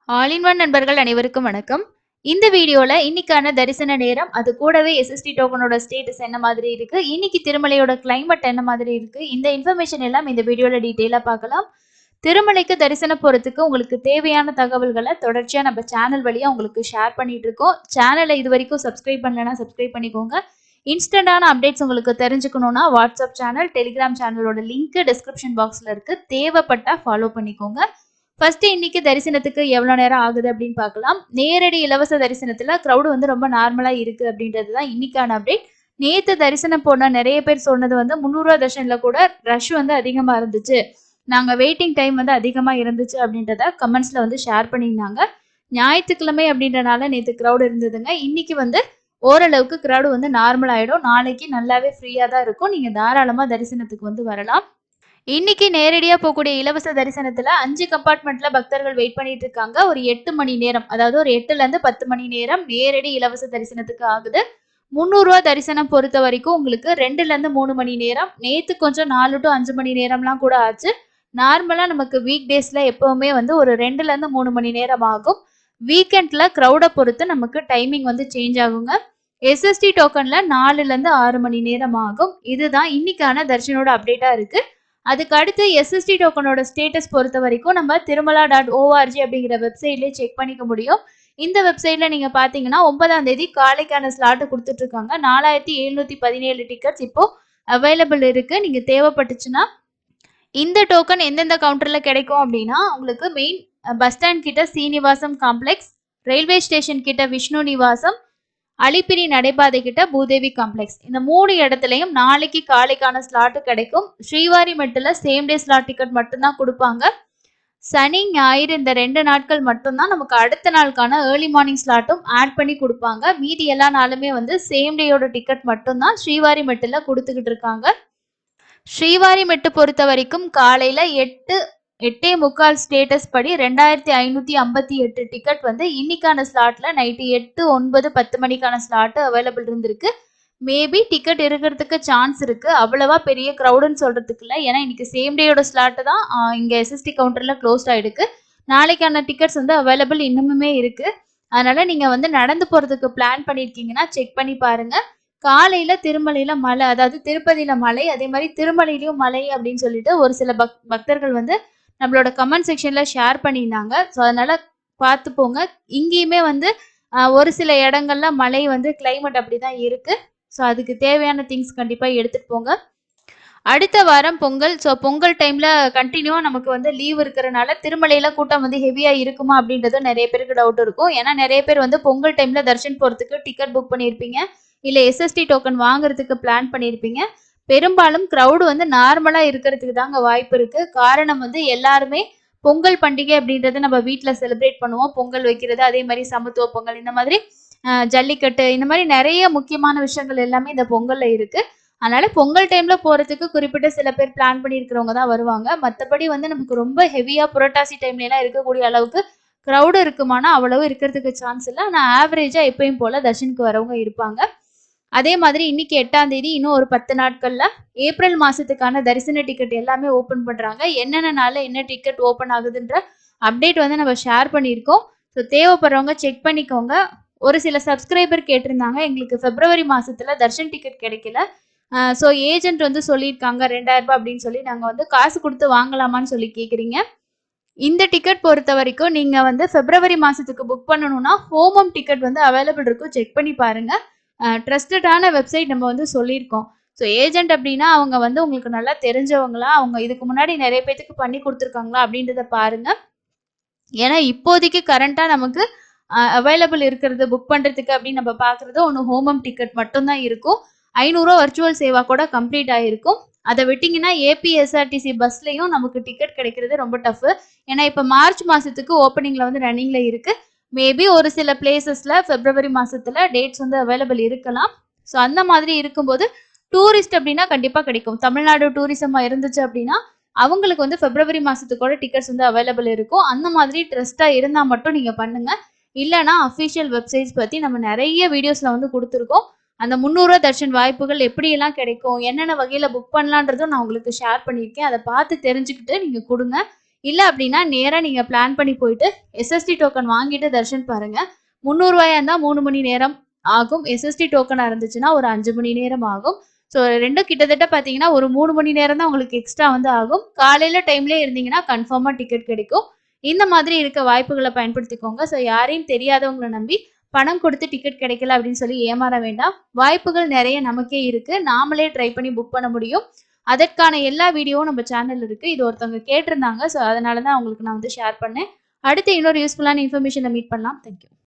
All in one நண்பர்கள் அனைவருக்கும் வணக்கம். இந்த வீடியோல இன்னைக்கான தரிசன நேரம், அது கூடவே எஸ்எஸ்டி டோக்கனோட ஸ்டேட்டஸ் என்ன மாதிரி இருக்கு, இன்னைக்கு திருமலையோட கிளைமேட் என்ன மாதிரி இருக்கு, இந்த இன்ஃபர்மேஷன் எல்லாம் இந்த வீடியோல டீட்டெயிலா பார்க்கலாம். திருமலைக்கு தரிசனம் போறதுக்கு உங்களுக்கு தேவையான தகவல்களை தொடர்ச்சியா நம்ம சேனல் வழியா உங்களுக்கு ஷேர் பண்ணிட்டு இருக்கோம். சேனலை இது வரைக்கும் சப்ஸ்கிரைப் பண்ணலன்னா சப்ஸ்கிரைப் பண்ணிக்கோங்க. இன்ஸ்டன்டான அப்டேட்ஸ் உங்களுக்கு தெரிஞ்சுக்கணும்னா வாட்ஸ்அப் சேனல், டெலிகிராம் சேனலோட லிங்க் டிஸ்கிரிப்ஷன் பாக்ஸ்ல இருக்கு. தேவைப்பட்டா ஃபாலோ பண்ணிக்கோங்க. ஃபர்ஸ்ட் இன்னைக்கு தரிசனத்துக்கு எவ்வளோ நேரம் ஆகுது அப்படின்னு பார்க்கலாம். நேரடி இலவச தரிசனத்துல கிரௌடு வந்து ரொம்ப நார்மலா இருக்கு அப்படின்றது தான் இன்னைக்கான அப்டேட். நேத்து தரிசனம் போன நிறைய பேர் சொன்னது வந்து 300 தர்ஷன்ல கூட ரஷ் வந்து அதிகமா இருந்துச்சு. நாங்க வெயிட்டிங் டைம் வந்து அதிகமா இருந்துச்சு அப்படின்றத கமெண்ட்ஸ்ல வந்து ஷேர் பண்ணியிருந்தாங்க. ஞாயிற்றுக்கிழமை அப்படின்றனால நேத்து கிரௌடு இருந்ததுங்க. இன்னைக்கு வந்து ஓரளவுக்கு கிரௌடு வந்து நார்மல் ஆயிடும். நாளைக்கு நல்லாவே ஃப்ரீயா தான் இருக்கும். நீங்க தாராளமா தரிசனத்துக்கு வந்து வரலாம். இன்னைக்கு நேரடியா போகக்கூடிய இலவச தரிசனத்துல 5 கம்பார்ட்மெண்ட்ல பக்தர்கள் வெயிட் பண்ணிட்டு இருக்காங்க. ஒரு 8 மணி நேரம், அதாவது ஒரு 8ல இருந்து 10 மணி நேரம் நேரடி இலவச தரிசனத்துக்கு ஆகுது. ரூ. 300 தரிசனம் பொறுத்த வரைக்கும் உங்களுக்கு 2ல இருந்து 3 மணி நேரம். நேத்து கொஞ்சம் 4 டு 5 மணி நேரம்லாம் கூட ஆச்சு. நார்மலா நமக்கு வீக் டேஸ்ல எப்பவுமே வந்து ஒரு 2ல இருந்து 3 மணி நேரம் ஆகும். வீக்கெண்ட்ல கிரௌட பொறுத்து நமக்கு டைமிங் வந்து சேஞ்ச் ஆகுங்க. எஸ்எஸ்டி டோக்கன்ல 4ல இருந்து 6 மணி நேரம் ஆகும். இதுதான் இன்னைக்கான தர்ஷனோட அப்டேட்டா இருக்கு. அதுக்கு அடுத்து எஸ்எஸ்டி டோக்கனோட ஸ்டேட்டஸ் பொறுத்த வரைக்கும் நம்ம திருமலா.org அப்படிங்கிற வெப்சைட்லேயே செக் பண்ணிக்க முடியும். இந்த வெப்சைட்ல நீங்க பாத்தீங்கன்னா 9ஆம் தேதி காலைக்கான ஸ்லாட் கொடுத்துட்டு இருக்காங்க. 4717 டிக்கெட்ஸ் இப்போ அவைலபிள் இருக்கு. நீங்க தேவைப்பட்டுச்சுன்னா இந்த டோக்கன் எந்தெந்த கவுண்டர்ல கிடைக்கும் அப்படின்னா, உங்களுக்கு மெயின் பஸ் ஸ்டாண்ட் கிட்ட சீனிவாசம் காம்ப்ளெக்ஸ், ரயில்வே ஸ்டேஷன் கிட்ட விஷ்ணு நிவாசம், அலிப்பிரி நடைபாதை கிட்ட பூதேவி காம்ப்ளெக்ஸ், இந்த 3 இடத்துலயும் நாளைக்கு காலைக்கான ஸ்லாட் கிடைக்கும். ஸ்ரீவாரிமெட்டில் சேம் டே ஸ்லாட் டிக்கெட் மட்டும்தான் கொடுப்பாங்க. சனி ஞாயிறு இந்த 2 நாட்கள் மட்டும்தான் நமக்கு அடுத்த நாளுக்கான ஏர்லி மார்னிங் ஸ்லாட்டும் ஆட் பண்ணி கொடுப்பாங்க. மீதி எல்லா நாளுமே வந்து சேம் டேயோட டிக்கெட் மட்டும்தான் ஸ்ரீவாரிமெட்டில் கொடுத்துக்கிட்டு இருக்காங்க. ஸ்ரீவாரிமெட்டு பொறுத்த வரைக்கும் காலையில 8:45 ஸ்டேட்டஸ் படி 2558 டிக்கெட் வந்து இன்னைக்கான ஸ்லாட்ல நைட்டு 8, 9, 10 மணிக்கான ஸ்லாட் அவைலபிள் இருந்திருக்கு. மேபி டிக்கெட் இருக்கிறதுக்கு சான்ஸ் இருக்கு. அவ்வளவா பெரிய க்ரௌடுன்னு சொல்றதுக்கு இல்லை. ஏன்னா இன்னைக்கு சேம் டேயோட ஸ்லாட் தான் இங்க எஸ்எஸ்டி கவுண்டர்ல க்ளோஸ்ட் ஆயிடுக்கு. நாளைக்கான டிக்கெட்ஸ் வந்து அவைலபிள் இன்னுமுமே இருக்கு. அதனால நீங்க வந்து நடந்து போறதுக்கு பிளான் பண்ணிருக்கீங்கன்னா செக் பண்ணி பாருங்க. காலையில திருமலையில மழை, அதாவது திருப்பதியில மழை, அதே மாதிரி திருமலையிலயும் மழை அப்படின்னு சொல்லிட்டு ஒரு சில பக்தர்கள் வந்து நம்மளோட கமெண்ட் செக்ஷன்ல ஷேர் பண்ணியிருந்தாங்க. ஸோ அதனால பார்த்து போங்க. இங்கேயுமே வந்து ஒரு சில இடங்கள்ல மழை வந்து கிளைமேட் அப்படிதான் இருக்கு. ஸோ அதுக்கு தேவையான திங்ஸ் கண்டிப்பா எடுத்துட்டு போங்க. அடுத்த வாரம் பொங்கல். ஸோ பொங்கல் டைம்ல கண்டினியூவா நமக்கு வந்து லீவ் இருக்கிறனால திருமலையில கூட்டம் வந்து ஹெவியா இருக்குமா அப்படின்றது நிறைய பேருக்கு டவுட் இருக்கும். ஏன்னா நிறைய பேர் வந்து பொங்கல் டைம்ல தர்ஷன் போறதுக்கு டிக்கெட் புக் பண்ணியிருப்பீங்க, இல்ல எஸ்எஸ்டி டோக்கன் வாங்குறதுக்கு பிளான் பண்ணியிருப்பீங்க. பெரும்பாலும் கிரௌடு வந்து நார்மலா இருக்கிறதுக்கு தாங்க வாய்ப்பு இருக்கு. காரணம் வந்து எல்லாருமே பொங்கல் பண்டிகை அப்படின்றது நம்ம வீட்டுல செலிப்ரேட் பண்ணுவோம். பொங்கல் வைக்கிறது, அதே மாதிரி சமத்துவ பொங்கல், இந்த மாதிரி ஜல்லிக்கட்டு, இந்த மாதிரி நிறைய முக்கியமான விஷயங்கள் எல்லாமே இந்த பொங்கல்ல இருக்கு. அதனால பொங்கல் டைம்ல போறதுக்கு குறிப்பிட்ட சில பேர் பிளான் பண்ணியிருக்கிறவங்க தான் வருவாங்க. மற்றபடி வந்து நமக்கு ரொம்ப ஹெவியா புரட்டாசி டைம்ல எல்லாம் இருக்கக்கூடிய அளவுக்கு கிரௌடு இருக்குமானா அவ்வளவு இருக்கிறதுக்கு சான்ஸ் இல்லை. ஆனால் ஆவரேஜா எப்பயும் போல தர்ஷனுக்கு வரவங்க இருப்பாங்க. அதே மாதிரி இன்னைக்கு 8ஆம் தேதி, இன்னும் ஒரு 10 நாட்கள்ல ஏப்ரல் மாசத்துக்கான தரிசன டிக்கெட் எல்லாமே ஓபன் பண்றாங்க. என்னென்ன நாள்ல என்ன டிக்கெட் ஓபன் ஆகுதுன்ற அப்டேட் வந்து நம்ம ஷேர் பண்ணியிருக்கோம். ஸோ தேவைப்படுறவங்க செக் பண்ணிக்கோங்க. ஒரு சில சப்ஸ்கிரைபர் கேட்டிருந்தாங்க, எங்களுக்கு பிப்ரவரி மாசத்துல தர்ஷன் டிக்கெட் கிடைக்கல, ஸோ ஏஜென்ட் வந்து சொல்லியிருக்காங்க 2000 அப்படின்னு சொல்லி, நாங்கள் வந்து காசு கொடுத்து வாங்கலாமான்னு சொல்லி கேட்குறீங்க. இந்த டிக்கெட் பொறுத்த வரைக்கும் நீங்க வந்து பிப்ரவரி மாசத்துக்கு புக் பண்ணணும்னா ஹோமம் டிக்கெட் வந்து அவைலபிள் இருக்கும். செக் பண்ணி பாருங்க. ட்ரஸ்டடான வெப்சைட் நம்ம வந்து சொல்லியிருக்கோம். ஸோ ஏஜென்ட் அப்படின்னா அவங்க வந்து உங்களுக்கு நல்லா தெரிஞ்சவங்களா, அவங்க இதுக்கு முன்னாடி நிறைய பேத்துக்கு பண்ணி கொடுத்துருக்காங்களா அப்படின்றத பாருங்க. ஏன்னா இப்போதைக்கு கரண்டா நமக்கு அவைலபிள் இருக்கிறது புக் பண்றதுக்கு அப்படின்னு நம்ம பாக்குறது ஒன்று ஹோமம் டிக்கெட் மட்டும்தான் இருக்கும். 500 வர்ச்சுவல் சேவா கூட கம்ப்ளீட் ஆகிருக்கும். அதை விட்டிங்கன்னா ஏபிஎஸ்ஆர்டிசி பஸ்லையும் நமக்கு டிக்கெட் கிடைக்கிறது ரொம்ப டஃப். ஏன்னா இப்போ மார்ச் மாசத்துக்கு ஓப்பனிங்ல வந்து ரன்னிங்ல இருக்கு. மேபி ஒரு சில பிளேசஸ்ல பிப்ரவரி மாசத்துல டேட்ஸ் வந்து அவைலபிள் இருக்கலாம். ஸோ அந்த மாதிரி இருக்கும்போது டூரிஸ்ட் அப்படின்னா கண்டிப்பா கிடைக்கும். தமிழ்நாடு டூரிசமா இருந்துச்சு அப்படின்னா அவங்களுக்கு வந்து பிப்ரவரி மாசத்துக்கோட டிக்கெட்ஸ் வந்து அவைலபிள் இருக்கும். அந்த மாதிரி ட்ரஸ்டா இருந்தா மட்டும் நீங்க பண்ணுங்க. இல்லைனா அஃபிஷியல் வெப்சைட்ஸ் பத்தி நம்ம நிறைய வீடியோஸ்ல வந்து கொடுத்துருக்கோம். அந்த 300 தர்ஷன் வாய்ப்புகள் எப்படியெல்லாம் கிடைக்கும், என்னென்ன வகையில புக் பண்ணலான்றதும் நான் உங்களுக்கு ஷேர் பண்ணியிருக்கேன். அதை பார்த்து தெரிஞ்சுக்கிட்டு நீங்க கொடுங்க. இல்ல அப்படின்னா நேரா நீங்க பிளான் பண்ணி போயிட்டு எஸ்எஸ்டி டோக்கன் வாங்கிட்டு தர்ஷன் பாருங்க. ரூ. 300 இருந்தா 3 மணி நேரம் ஆகும். எஸ்எஸ்டி டோக்கனா இருந்துச்சுன்னா ஒரு 5 மணி நேரம் ஆகும். ஸோ 2ம் கிட்டத்தட்ட பார்த்தீங்கன்னா, ஒரு 3 மணி நேரம் தான் உங்களுக்கு எக்ஸ்ட்ரா வந்து ஆகும். காலையில டைம்லயே இருந்தீங்கன்னா கன்ஃபார்மா டிக்கெட் கிடைக்கும். இந்த மாதிரி இருக்க வாய்ப்புகள பயன்படுத்திக்கோங்க. ஸோ யாரையும் தெரியாதவங்கள நம்பி பணம் கொடுத்து டிக்கெட் கிடைக்கல அப்படின்னு சொல்லி ஏமாற வேண்டாம். வாய்ப்புகள் நெறைய நமக்கே இருக்கு. நாமளே ட்ரை பண்ணி புக் பண்ண முடியும். அதற்கான எல்லா வீடியோவும் நம்ம சேனல்ல இருக்கு. இது ஒருத்தவங்க கேட்டிருந்தாங்க. ஸோ அதனால தான் உங்களுக்கு நான் வந்து ஷேர் பண்ணேன். அடுத்து இன்னொரு யூஸ்ஃபுல்லான இன்ஃபர்மேஷன்ல மீட் பண்ணலாம். Thank you.